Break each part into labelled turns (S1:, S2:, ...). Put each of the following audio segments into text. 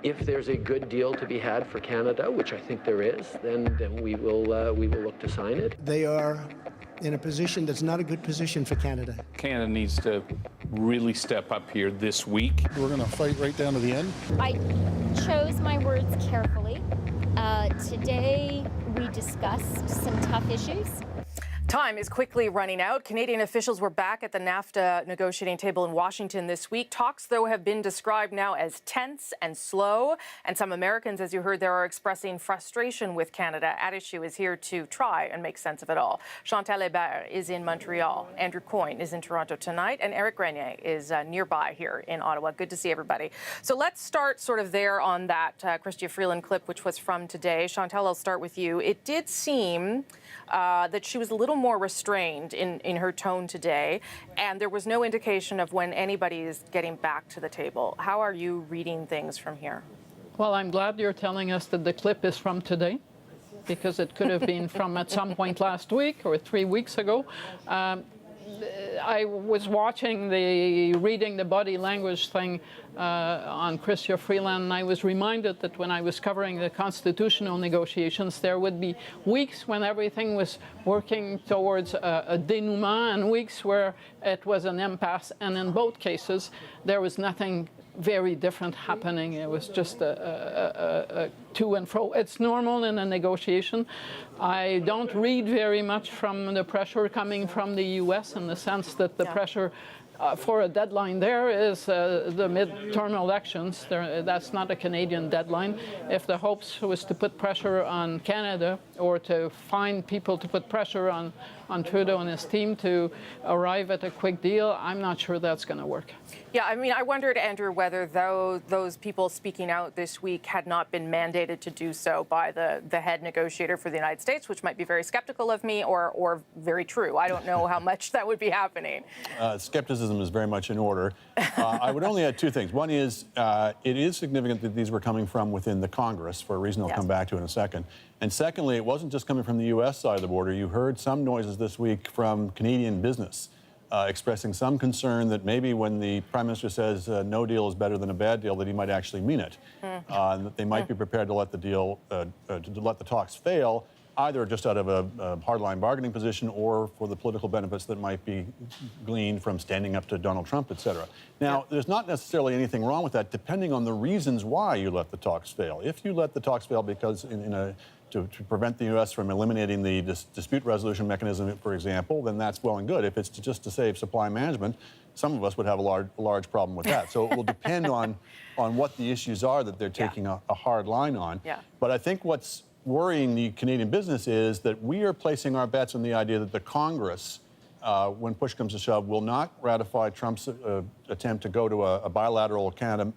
S1: If there's a good deal to be had for Canada, which I think there is, then we will look to sign it.
S2: They are in a position that's not a good position for Canada.
S3: Canada needs to really step up here this week.
S4: We're going to fight right down to the end.
S5: I chose my words carefully. Today we discussed some tough issues.
S6: Time is quickly running out. Canadian officials were back at the Nafta negotiating table in Washington this week. Talks, though, have been described now as tense and slow. And some Americans, as you heard there, are expressing frustration with Canada. At Issue is here to try and make sense of it all. Chantal Hébert is in Montreal. Andrew Coyne is in Toronto tonight. And Eric Grenier is nearby here in Ottawa. Good to see everybody. So let's start sort of there on that Chrystia Freeland clip, which was from today. Chantal, I'll start with you. It did seem that she was a little more restrained in her tone today, and there was no indication of when anybody is getting back to the table. How are you reading things from here?
S7: Well, I'm glad you're telling us that the clip is from today, because it could have been from at some point last week or 3 weeks ago. I was watching reading the body language thing on Chrystia Freeland, and I was reminded that when I was covering the constitutional negotiations, there would be weeks when everything was working towards a denouement and weeks where it was an impasse. And in both cases, there was nothing very different happening. It was just a to and fro. It's normal in a negotiation. I don't read very much from the pressure coming from the U.S. in the sense that the pressure for a deadline there is the midterm elections. That's not a Canadian deadline. If the hopes was to put pressure on Canada or to find people to put pressure on Trudeau and his team to arrive at a quick deal, I'm not sure that's going to work.
S6: Yeah, I mean, I wondered, Andrew, whether those people speaking out this week had not been mandated to do so by the head negotiator for the United States, which might be very skeptical of me or very true. I don't know how much that would be happening.
S8: Skepticism is very much in order. I would only add two things. One is it is significant that these were coming from within the Congress for a reason I'll come back to in a second. And secondly, it wasn't just coming from the U.S. side of the border. You heard some noises this week from Canadian business expressing some concern that maybe when the Prime Minister says no deal is better than a bad deal, that he might actually mean it. And that they might be prepared to let the deal, to let the talks fail, either just out of a hardline bargaining position or for the political benefits that might be gleaned from standing up to Donald Trump, et cetera. Now, there's not necessarily anything wrong with that, depending on the reasons why you let the talks fail. If you let the talks fail because to prevent the U.S. from eliminating the dispute resolution mechanism, for example, then that's well and good. If it's just to save supply management, some of us would have a large problem with that. So it will depend on what the issues are that they're taking a hard line on. But I think what's worrying the Canadian business is that we are placing our bets on the idea that the Congress, when push comes to shove, will not ratify Trump's attempt to go to a bilateral Canada,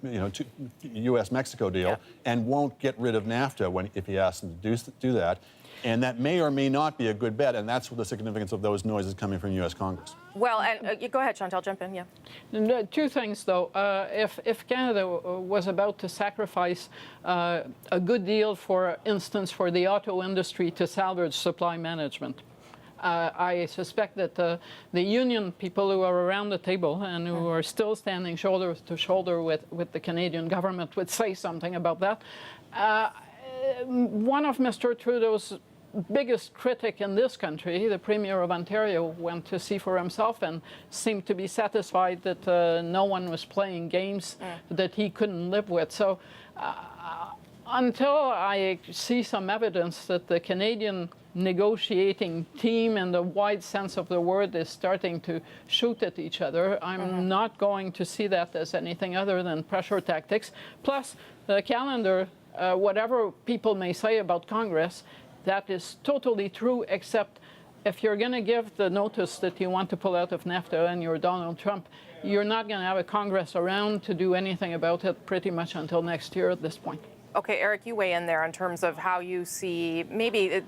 S8: U.S.-Mexico deal, and won't get rid of NAFTA if he asks them to do that. And that may or may not be a good bet, and that's the significance of those noises coming from U.S. Congress.
S6: Well, and go ahead, Chantal, jump in,
S7: Two things, though. If Canada was about to sacrifice a good deal, for instance, for the auto industry to salvage supply management, I suspect that the union people who are around the table and who are still standing shoulder to shoulder with the Canadian government would say something about that. One of Mr. Trudeau's biggest critic in this country, the Premier of Ontario, went to see for himself and seemed to be satisfied that no one was playing games that he couldn't live with. So until I see some evidence that the Canadian negotiating team in the wide sense of the word is starting to shoot at each other, I'm not going to see that as anything other than pressure tactics. Plus, the calendar, whatever people may say about Congress, that is totally true, except if you're going to give the notice that you want to pull out of NAFTA and you're Donald Trump, you're not going to have a Congress around to do anything about it pretty much until next year at this point.
S6: Okay, Eric, you weigh in there in terms of how you see maybe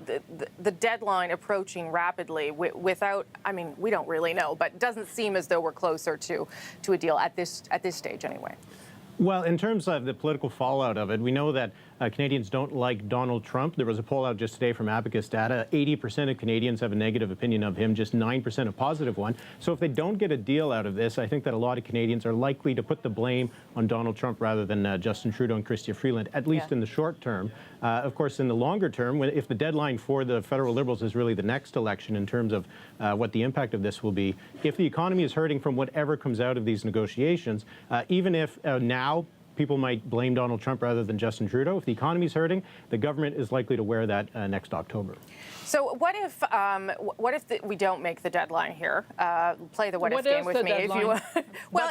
S6: the deadline approaching rapidly without, I mean, we don't really know, but it doesn't seem as though we're closer to a deal at this stage anyway.
S9: Well, in terms of the political fallout of it, we know that Canadians don't like Donald Trump. There was a poll out just today from Abacus Data. 80% of Canadians have a negative opinion of him, just 9% a positive one. So if they don't get a deal out of this, I think that a lot of Canadians are likely to put the blame on Donald Trump rather than Justin Trudeau and Chrystia Freeland, at least in the short term. Of course, in the longer term, if the deadline for the federal Liberals is really the next election in terms of what the impact of this will be, if the economy is hurting from whatever comes out of these negotiations, even if now people might blame Donald Trump rather than Justin Trudeau, if the economy's hurting, the government is likely to wear that next October.
S6: So what if we don't make the deadline here? Play the what if game with me if you want.
S7: Well,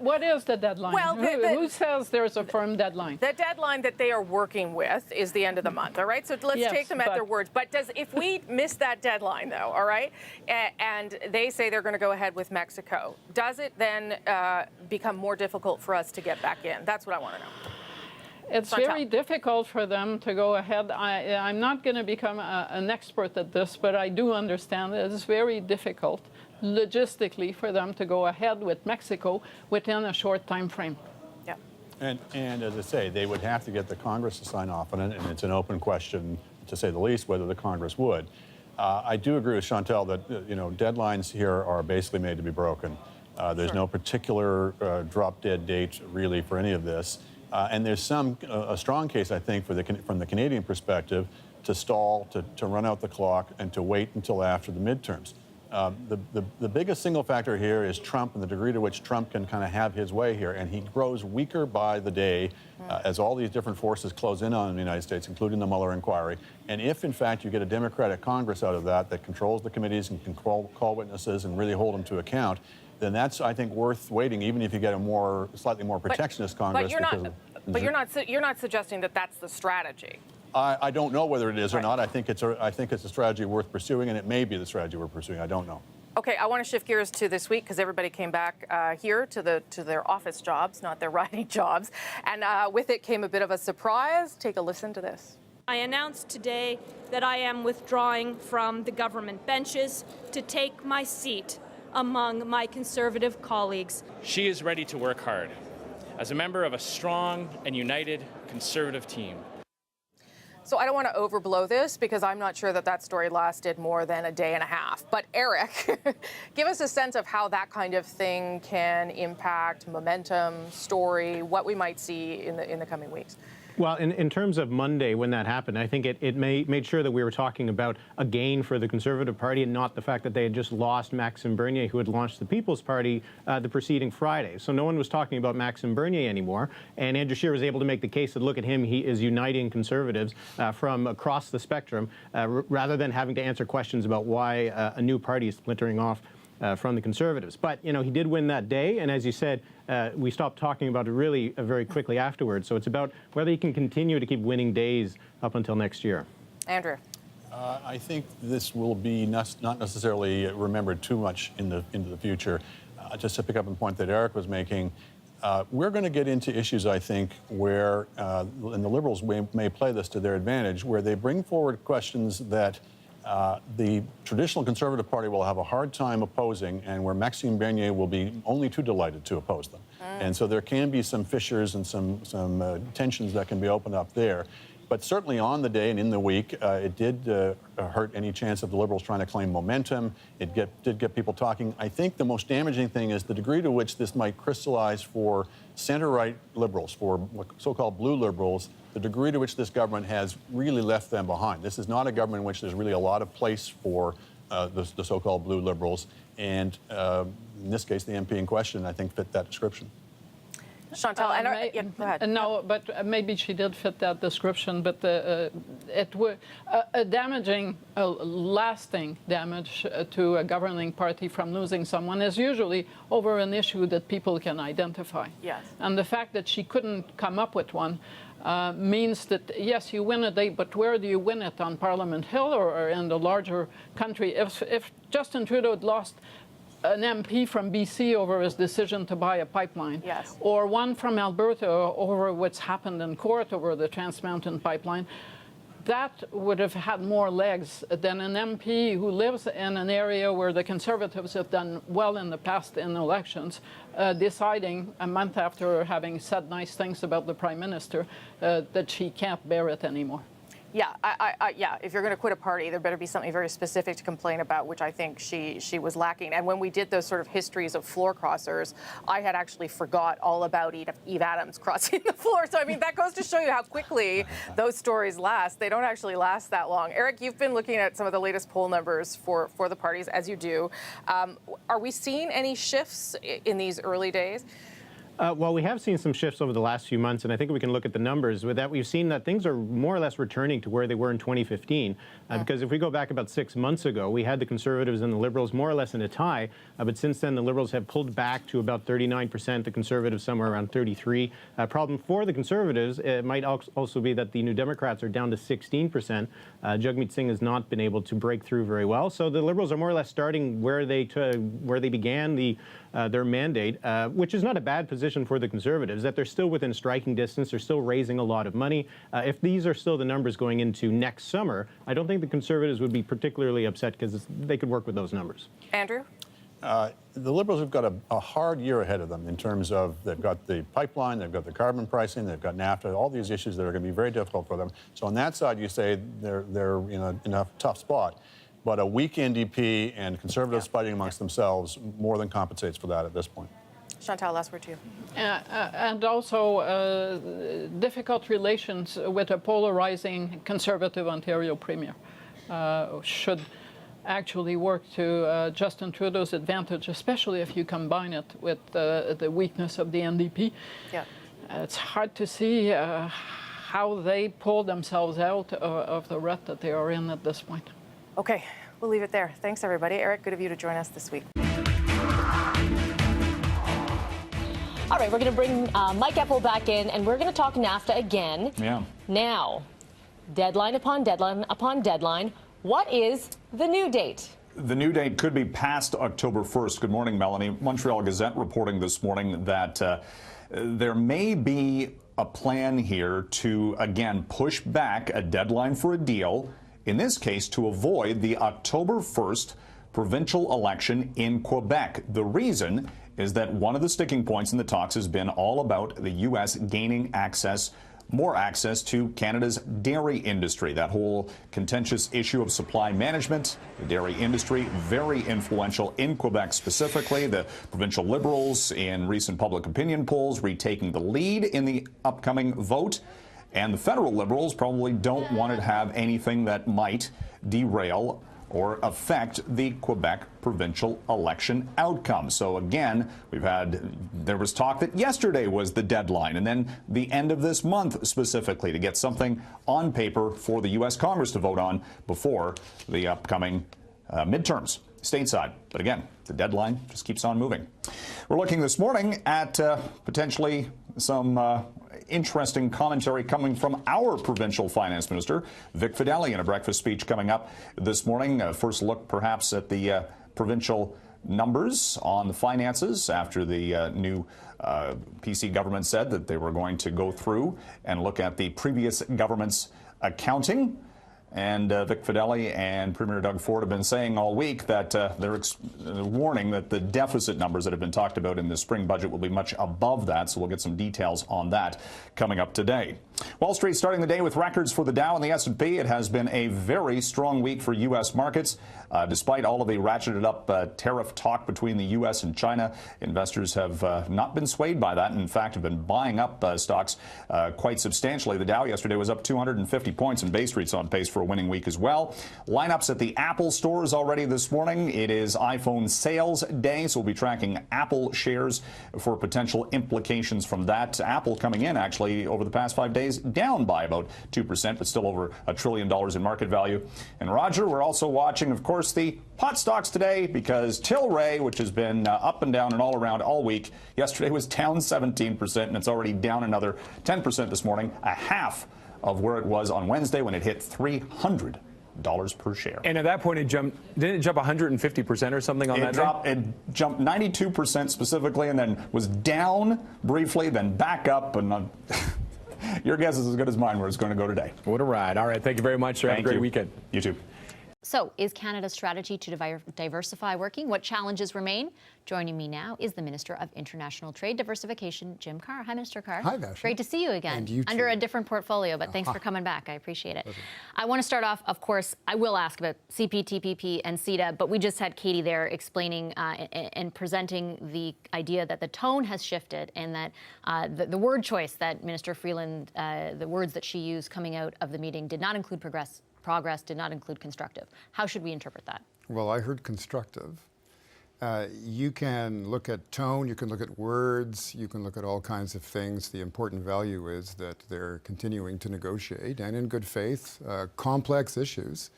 S7: what is the deadline?
S6: Well,
S7: who says there's a firm deadline?
S6: The deadline that they are working with is the end of the month, all right? So let's take them at their words. But if we miss that deadline, though, all right, and they say they're going to go ahead with Mexico, does it then become more difficult for us to get back in? That's what I want to know.
S7: It's very difficult for them to go ahead. I'm not going to become an expert at this, but I do understand that it's very difficult logistically for them to go ahead with Mexico within a short time frame.
S6: Yeah.
S8: And as I say, they would have to get the Congress to sign off on it, and it's an open question, to say the least, whether the Congress would. I do agree with Chantal that deadlines here are basically made to be broken. There's no particular drop-dead date really for any of this. And there's a strong case, I think, from the Canadian perspective, to stall, to run out the clock, and to wait until after the midterms. The biggest single factor here is Trump and the degree to which Trump can kind of have his way here. And he grows weaker by the day as all these different forces close in on the United States, including the Mueller inquiry. And if, in fact, you get a Democratic Congress out of that controls the committees and can call witnesses and really hold them to account, then that's, I think, worth waiting, even if you get a slightly more protectionist Congress.
S6: But you're not suggesting that that's the strategy.
S8: I don't know whether it is or not. I think it's a strategy worth pursuing, and it may be the strategy we're pursuing. I don't know.
S6: Okay, I want to shift gears to this week because everybody came back here to their office jobs, not their writing jobs, and with it came a bit of a surprise. Take a listen to this.
S10: I announced today that I am withdrawing from the government benches to take my seat among my Conservative colleagues.
S11: She is ready to work hard as a member of a strong and united Conservative team.
S6: So I don't want to overblow this because I'm not sure that story lasted more than a day and a half. But Eric, give us a sense of how that kind of thing can impact momentum, story, what we might see in the coming weeks.
S9: Well, in terms of Monday, when that happened, I think it made sure that we were talking about a gain for the Conservative Party and not the fact that they had just lost Maxime Bernier, who had launched the People's Party the preceding Friday. So no one was talking about Maxime Bernier anymore. And Andrew Scheer was able to make the case that, look at him, he is uniting Conservatives from across the spectrum, rather than having to answer questions about why a new party is splintering off from the Conservatives. But, he did win that day, and as you said, we stopped talking about it really very quickly afterwards. So it's about whether he can continue to keep winning days up until next year.
S6: Andrew.
S8: I think this will be not necessarily remembered too much into the future. Just to pick up on the point that Eric was making, we're going to get into issues, I think, where, and the Liberals may play this to their advantage, where they bring forward questions that the traditional Conservative Party will have a hard time opposing, and where Maxime Bernier will be only too delighted to oppose them. And so there can be some fissures and some tensions that can be opened up there. But certainly on the day and in the week, it did hurt any chance of the Liberals trying to claim momentum. It did get people talking. I think the most damaging thing is the degree to which this might crystallize for center-right Liberals, for so-called blue Liberals, the degree to which this government has really left them behind. This is not a government in which there's really a lot of place for the so-called blue Liberals. And in this case, the MP in question, I think, fit that description.
S6: Chantal, go ahead.
S7: No, but maybe she did fit that description, but it would a damaging, lasting damage to a governing party from losing someone is usually over an issue that people can identify.
S6: Yes.
S7: And the fact that she couldn't come up with one means that, yes, you win a day, but where do you win it? On Parliament Hill or in the larger country? If Justin Trudeau had lost an MP from BC over his decision to buy a pipeline,
S6: yes,
S7: or one from Alberta over what's happened in court over the Trans Mountain pipeline, that would have had more legs than an MP who lives in an area where the Conservatives have done well in the past in elections, deciding a month after having said nice things about the Prime Minister that she can't bear it anymore.
S6: Yeah, yeah. If you're going to quit a party, there better be something very specific to complain about, which I think she was lacking. And when we did those sort of histories of floor crossers, I had actually forgot all about Eve Adams crossing the floor. So I mean, that goes to show you how quickly those stories last. They don't actually last that long. Eric, you've been looking at some of the latest poll numbers for the parties, as you do. Are we seeing any shifts in these early days?
S9: Well, we have seen some shifts over the last few months, and I think we can look at the numbers. With that, we've seen that things are more or less returning to where they were in 2015. Because if we go back about 6 months ago, we had the Conservatives and the Liberals more or less in a tie. But since then, the Liberals have pulled back to about 39%, the Conservatives somewhere around 33%. Problem for the Conservatives, it might also be that the New Democrats are down to 16%. Jagmeet Singh has not been able to break through very well. So the Liberals are more or less starting where they began their mandate, which is not a bad position for the Conservatives, that they're still within striking distance, they're still raising a lot of money. If these are still the numbers going into next summer, I don't think the Conservatives would be particularly upset because they could work with those numbers.
S6: Andrew?
S8: The Liberals have got a hard year ahead of them in terms of they've got the pipeline, they've got the carbon pricing, they've got Nafta, all these issues that are going to be very difficult for them. So on that side, you say they're in a tough spot. But a weak NDP and Conservatives fighting amongst themselves more than compensates for that at this point.
S6: Chantal, last word to you.
S7: And also difficult relations with a polarizing Conservative Ontario Premier should actually work to Justin Trudeau's advantage, especially if you combine it with the weakness of the NDP.
S6: Yeah.
S7: It's hard to see how they pull themselves out of the rut that they are in at this point.
S6: Okay, we'll leave it there. Thanks, everybody. Eric, good of you to join us this week.
S12: All right, we're going to bring Mike Epple back in, and we're going to talk NAFTA again.
S3: Yeah.
S12: Now, deadline upon deadline upon deadline. What is the new date?
S13: The new date could be past October 1st. Good morning, Melanie. Montreal Gazette reporting this morning that there may be a plan here to, again, push back a deadline for a deal, in this case to avoid the October 1st provincial election in Quebec. The reason is that one of the sticking points in the talks has been all about the U.S. gaining more access to Canada's dairy industry. That whole contentious issue of supply management, the dairy industry, very influential in Quebec specifically. The provincial Liberals in recent public opinion polls retaking the lead in the upcoming vote. And the federal Liberals probably don't want to have anything that might derail or affect the Quebec provincial election outcome. So again, there was talk that yesterday was the deadline, and then the end of this month specifically, to get something on paper for the U.S. Congress to vote on before the upcoming midterms stateside. But again, the deadline just keeps on moving. We're looking this morning at potentially some interesting commentary coming from our provincial finance minister, Vic Fedeli, in a breakfast speech coming up this morning. First look perhaps at the provincial numbers on the finances after the new PC government said that they were going to go through and look at the previous government's accounting. And Vic Fedeli and Premier Doug Ford have been saying all week that they're warning that the deficit numbers that have been talked about in the spring budget will be much above that. So we'll get some details on that coming up today. Wall Street starting the day with records for the Dow and the S&P. It has been a very strong week for U.S. markets. Despite all of the ratcheted up tariff talk between the U.S. and China, investors have not been swayed by that. And in fact, have been buying up stocks quite substantially. The Dow yesterday was up 250 points, and Bay Street's on pace for a winning week as well. Lineups at the Apple stores already this morning. It is iPhone sales day, so we'll be tracking Apple shares for potential implications from that. Apple coming in actually over the past 5 days down by about 2%, but still over $1 trillion in market value. And Roger, we're also watching, of course, the pot stocks today because Tilray, which has been up and down and all around all week, yesterday was down 17%, and it's already down another 10% this morning, a half of where it was on Wednesday when it hit $300 per share.
S14: And at that point, didn't it jump 150% or something on that day?
S13: It jumped 92% specifically, and then was down briefly, then back up, and Your guess is as good as mine where it's going to go today.
S14: What a ride. All right. Thank you very much, sir. Have a great weekend.
S13: You too.
S5: So, is Canada's strategy to diversify working? What challenges remain? Joining me now is the Minister of International Trade Diversification, Jim Carr. Hi, Minister Carr.
S15: Hi, Vash.
S5: Great to see you again.
S15: And you too.
S5: Under a different portfolio, but thanks for coming back. I appreciate it. I want to start off, of course, I will ask about CPTPP and CETA, but we just had Katie there explaining and presenting the idea that the tone has shifted and that the word choice that Minister Freeland, the words that she used coming out of the meeting did not include progress, did not include constructive. How should we interpret that?
S15: Well, I heard constructive. You can look at tone, you can look at words, you can look at all kinds of things. The important value is that they're continuing to negotiate and in good faith, complex issues.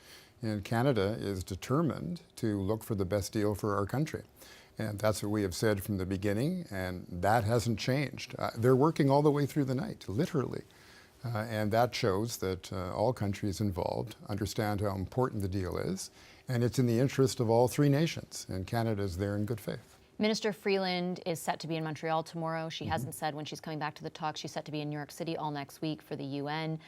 S15: And Canada is determined to look for the best deal for our country. And that's what we have said from the beginning, and that hasn't changed. They're working all the way through the night, literally. And that shows that all countries involved understand how important the deal is, and it's in the interest of all three nations, and Canada is there in good faith.
S5: Minister Freeland is set to be in Montreal tomorrow. She hasn't said when she's coming back to the talks. She's set to be in New York City all next week for the UN.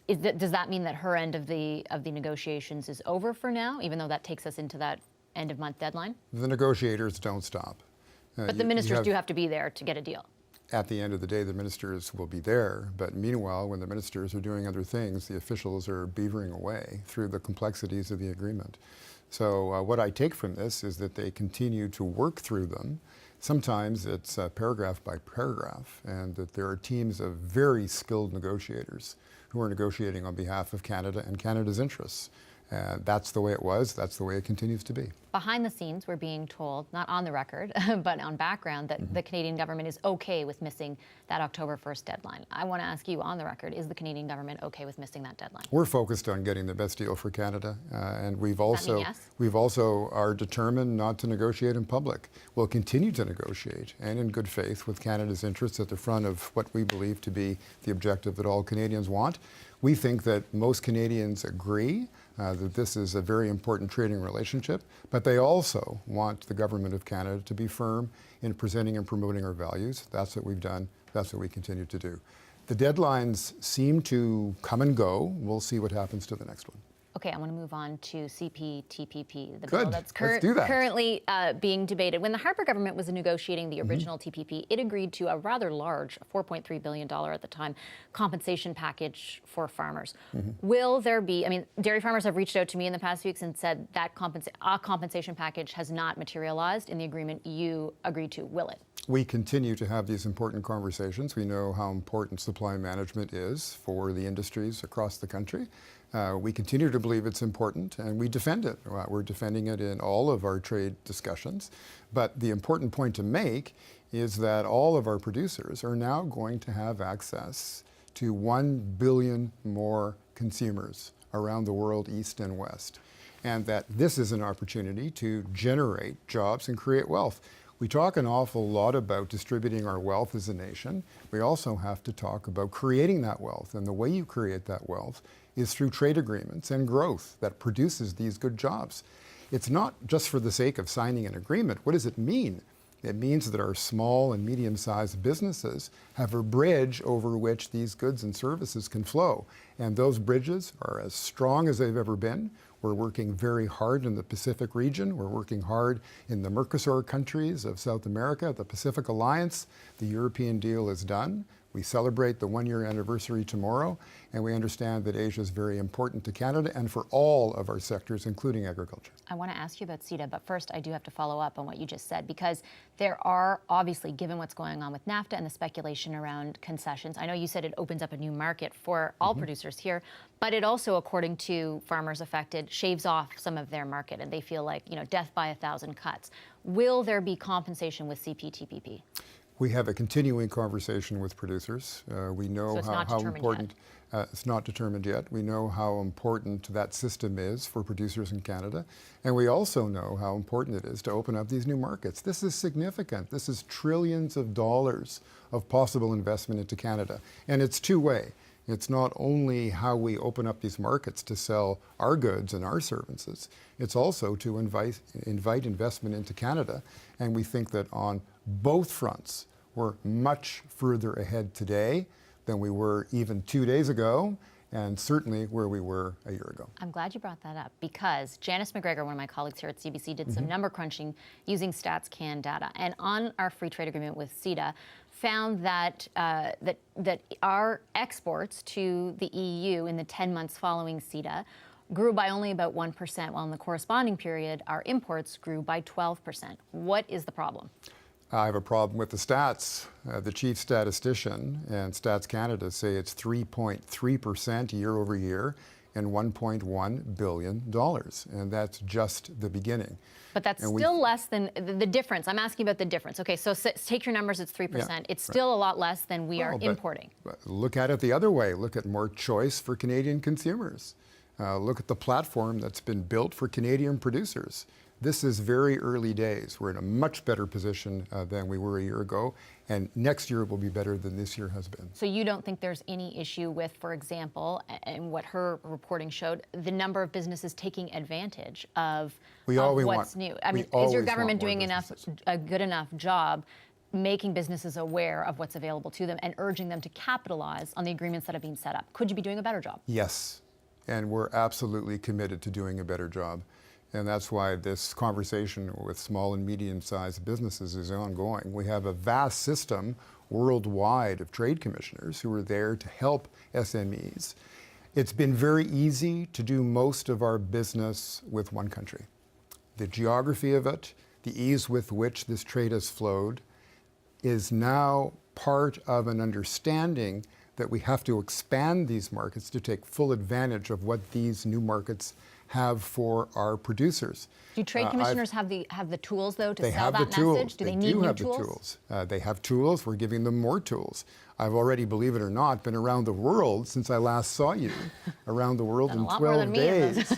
S5: Does that mean that her end of the negotiations is over for now, even though that takes us into that end-of-month deadline?
S15: The negotiators don't stop.
S5: But the ministers do have to be there to get a deal.
S15: At the end of the day, the ministers will be there, but meanwhile, when the ministers are doing other things, the officials are beavering away through the complexities of the agreement. So what I take from this is that they continue to work through them. Sometimes it's paragraph by paragraph, and that there are teams of very skilled negotiators who are negotiating on behalf of Canada and Canada's interests. That's the way it was. That's the way it continues to be.
S5: Behind the scenes, we're being told, not on the record, but on background, that the Canadian government is okay with missing that October 1st deadline. I want to ask you on the record, is the Canadian government okay with missing that deadline?
S15: We're focused on getting the best deal for Canada, and we've also are determined not to negotiate in public. We'll continue to negotiate, and in good faith, with Canada's interests at the front of what we believe to be the objective that all Canadians want. We think that most Canadians agree that this is a very important trading relationship, but they also want the government of Canada to be firm in presenting and promoting our values. That's what we've done. That's what we continue to do. The deadlines seem to come and go. We'll see what happens to the next one.
S5: Okay, I want to move on to CPTPP, the
S15: Good.
S5: bill that's
S15: Let's do that.
S5: currently being debated. When the Harper government was negotiating the original TPP, it agreed to a rather large, $4.3 billion at the time, compensation package for farmers. Will there be, I mean, dairy farmers have reached out to me in the past weeks and said that compensation package has not materialized in the agreement you agreed to. Will it?
S15: We continue to have these important conversations. We know how important supply management is for the industries across the country. We continue to believe it's important, and we defend it. We're defending it in all of our trade discussions. But the important point to make is that all of our producers are now going to have access to 1 billion more consumers around the world, east and west, and that this is an opportunity to generate jobs and create wealth. We talk an awful lot about distributing our wealth as a nation. We also have to talk about creating that wealth, and the way you create that wealth is through trade agreements and growth that produces these good jobs. It's not just for the sake of signing an agreement. What does it mean? It means that our small and medium-sized businesses have a bridge over which these goods and services can flow. And those bridges are as strong as they've ever been. We're working very hard in the Pacific region. We're working hard in the Mercosur countries of South America, the Pacific Alliance. The European deal is done. We celebrate the one-year anniversary tomorrow, and we understand that Asia is very important to Canada and for all of our sectors, including agriculture.
S5: I want to ask you about CETA, but first I do have to follow up on what you just said, because there are obviously, given what's going on with NAFTA and the speculation around concessions, I know you said it opens up a new market for all producers here, but it also, according to farmers affected, shaves off some of their market, and they feel like, you know, death by 1,000 cuts. Will there be compensation with CPTPP?
S15: We have a continuing conversation with producers. We know how important, it's not determined yet. We know how important that system is for producers in Canada. And we also know how important it is to open up these new markets. This is significant. This is trillions of dollars of possible investment into Canada. And it's two-way. It's not only how we open up these markets to sell our goods and our services, it's also to invite investment into Canada. And we think that on both fronts, we're much further ahead today than we were even 2 days ago, and certainly where we were a year ago.
S5: I'm glad you brought that up because Janice McGregor, one of my colleagues here at CBC, did some number crunching using StatsCan data. And on our free trade agreement with CETA, found that that our exports to the EU in the 10 months following CETA grew by only about 1%, while in the corresponding period, our imports grew by 12%. What is the problem?
S15: I have a problem with the stats. The chief statistician and Stats Canada say it's 3.3% year over year and $1.1 billion. And that's just the beginning.
S5: But that's still less than the difference. I'm asking about the difference. Okay, so take your numbers, it's 3%.
S15: Yeah,
S5: it's still a lot less than we are importing.
S15: But look at it the other way. Look at more choice for Canadian consumers. Look at the platform that's been built for Canadian producers. This is very early days. We're in a much better position than we were a year ago, and next year will be better than this year has been.
S5: So you don't think there's any issue with, for example, and what her reporting showed, the number of businesses taking advantage of what's new? I mean, is your government doing a good enough job making businesses aware of what's available to them and urging them to capitalize on the agreements that have been set up? Could you be doing a better job?
S15: Yes, and we're absolutely committed to doing a better job. And that's why this conversation with small and medium-sized businesses is ongoing. We have a vast system worldwide of trade commissioners who are there to help SMEs. It's been very easy to do most of our business with one country. The geography of it, the ease with which this trade has flowed, is now part of an understanding that we have to expand these markets to take full advantage of what these new markets have for our producers.
S5: Do trade commissioners have the tools, though, to sell that message?
S15: Tools.
S5: Do they need new tools?
S15: The tools. They have tools. We're giving them more tools. I've already, believe it or not, been around the world since I last saw you, around the world in 12 days.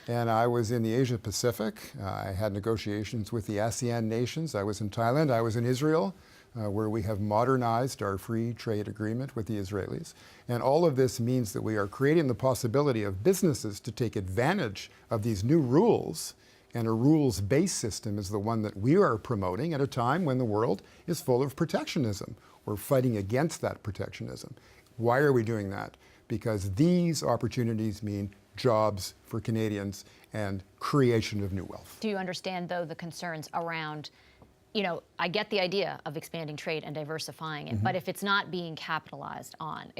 S15: And I was in the Asia Pacific. I had negotiations with the ASEAN nations. I was in Thailand. I was in Israel, where we have modernized our free trade agreement with the Israelis. And all of this means that we are creating the possibility of businesses to take advantage of these new rules, and a rules-based system is the one that we are promoting at a time when the world is full of protectionism. We're fighting against that protectionism. Why are we doing that? Because these opportunities mean jobs for Canadians and creation of new wealth.
S5: Do you understand, though, the concerns around, you know, I get the idea of expanding trade and diversifying it, but if it's not being capitalized on,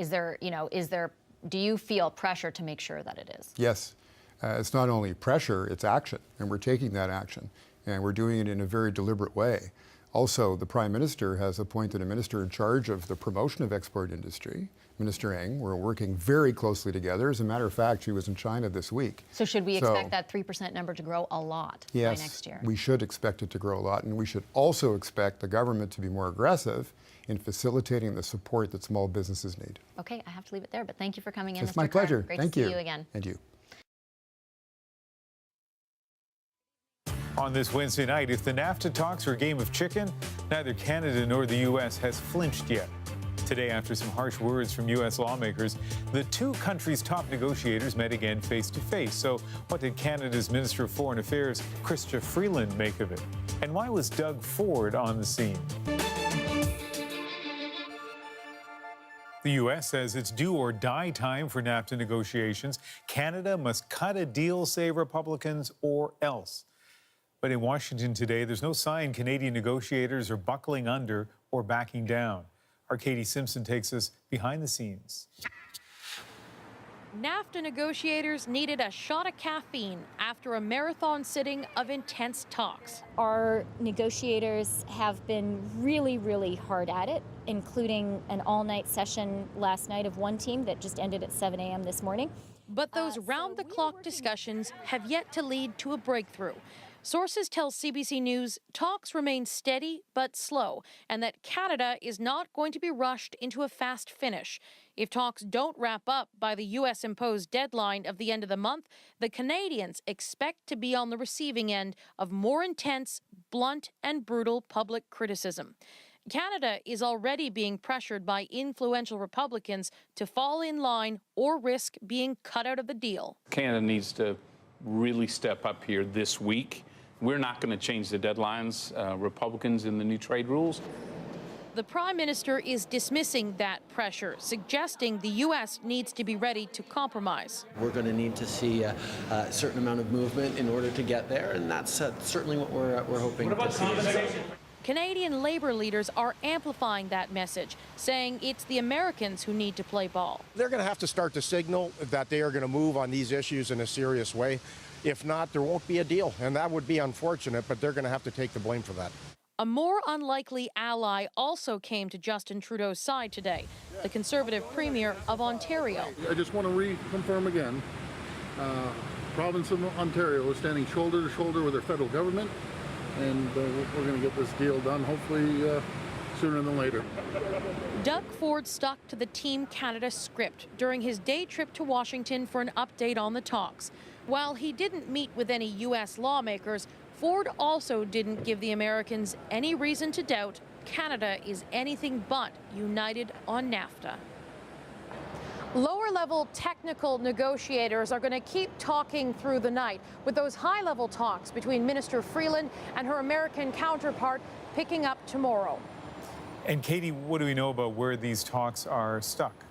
S5: do you feel pressure to make sure that it is?
S15: Yes. It's not only pressure, it's action, and we're taking that action, and we're doing it in a very deliberate way. Also, the Prime Minister has appointed a minister in charge of the promotion of export industry, Minister Eng. We're working very closely together. As a matter of fact, she was in China this week.
S5: So should we expect that 3% number to grow a lot by next year?
S15: Yes, we should expect it to grow a lot, and we should also expect the government to be more aggressive in facilitating the support that small businesses need.
S5: Okay, I have to leave it there, but thank you for coming in,
S15: It's
S5: Mr.
S15: my pleasure.
S5: Great
S15: Thank
S5: to
S15: you.
S5: see you again.
S15: And you.
S16: On this Wednesday night, if the Nafta talks are a game of chicken, neither Canada nor the U.S. has flinched yet. Today, after some harsh words from U.S. lawmakers, the two countries' top negotiators met again face-to-face. So what did Canada's Minister of Foreign Affairs, Chrystia Freeland, make of it? And why was Doug Ford on the scene? The U.S. says it's do-or-die time for NAFTA negotiations. Canada must cut a deal, say Republicans, or else. But in Washington today, there's no sign Canadian negotiators are buckling under or backing down. Our Katie Simpson takes us behind the scenes.
S17: NAFTA negotiators needed a shot of caffeine after a marathon sitting of intense talks.
S18: Our negotiators have been really, really hard at it, including an all-night session last night of one team that just ended at 7 a.m. this morning.
S17: But those round-the-clock discussions have yet to lead to a breakthrough. Sources tell CBC News talks remain steady but slow, and that Canada is not going to be rushed into a fast finish. If talks don't wrap up by the U.S.-imposed deadline of the end of the month, the Canadians expect to be on the receiving end of more intense, blunt, and brutal public criticism. Canada is already being pressured by influential Republicans to fall in line or risk being cut out of the deal.
S3: Canada needs to really step up here this week. We're not going to change the deadlines, Republicans, in the new trade rules.
S17: the Prime Minister is dismissing that pressure, suggesting the U.S. needs to be ready to compromise.
S1: We're going to need to see a certain amount of movement in order to get there, and that's certainly what we're hoping to see.
S17: Canadian Labour leaders are amplifying that message, saying it's the Americans who need to play ball.
S19: They're going to have to start to signal that they are going to move on these issues in a serious way. If not, there won't be a deal, and that would be unfortunate, but they're going to have to take the blame for that.
S17: A more unlikely ally also came to Justin Trudeau's side today, the Conservative Premier of Ontario.
S4: I just want to reconfirm again, province of Ontario is standing shoulder to shoulder with their federal government, and we're going to get this deal done, hopefully sooner than later.
S17: Doug Ford stuck to the Team Canada script during his day trip to Washington for an update on the talks. While he didn't meet with any U.S. lawmakers, Ford also didn't give the Americans any reason to doubt Canada is anything but united on Nafta. Lower-level technical negotiators are going to keep talking through the night, with those high-level talks between Minister Freeland and her American counterpart picking up tomorrow.
S16: And Katie, what do we know about where these talks are stuck?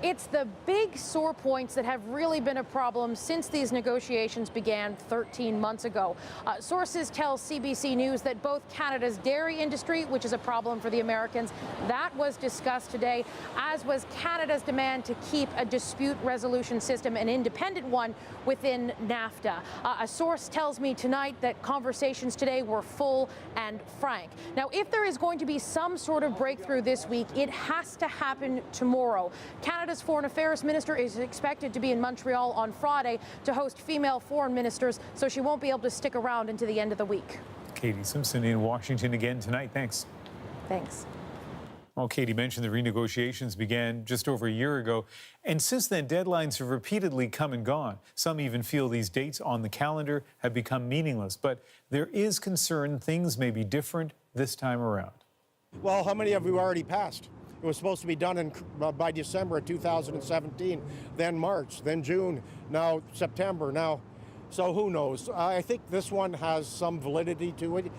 S17: It's the big sore points that have really been a problem since these negotiations began 13 months ago. Sources tell CBC News that both Canada's dairy industry, which is a problem for the Americans, that was discussed today, as was Canada's demand to keep a dispute resolution system, an independent one, within NAFTA. A source tells me tonight that conversations today were full and frank. Now, if there is going to be some sort of breakthrough this week, it has to happen tomorrow. Canada's Foreign Affairs Minister is expected to be in Montreal on Friday to host female foreign ministers, so she won't be able to stick around into the end of the week.
S16: Katie Simpson in Washington again tonight. Thanks.
S17: Thanks.
S16: Well, Katie mentioned the renegotiations began just over a year ago, and since then, deadlines have repeatedly come and gone. Some even feel these dates on the calendar have become meaningless, but there is concern things may be different this time around.
S19: Well, how many have we already passed? It was supposed to be done by December of 2017, then March, then June, now September, now. So who knows? I think this one has some validity to it.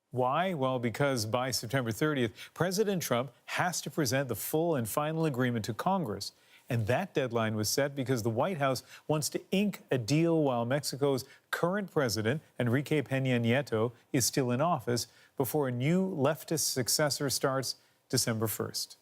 S16: Why? Well, because by September 30th, President Trump has to present the full and final agreement to Congress. And that deadline was set because the White House wants to ink a deal while Mexico's current president, Enrique Peña Nieto, is still in office before a new leftist successor starts December 1st.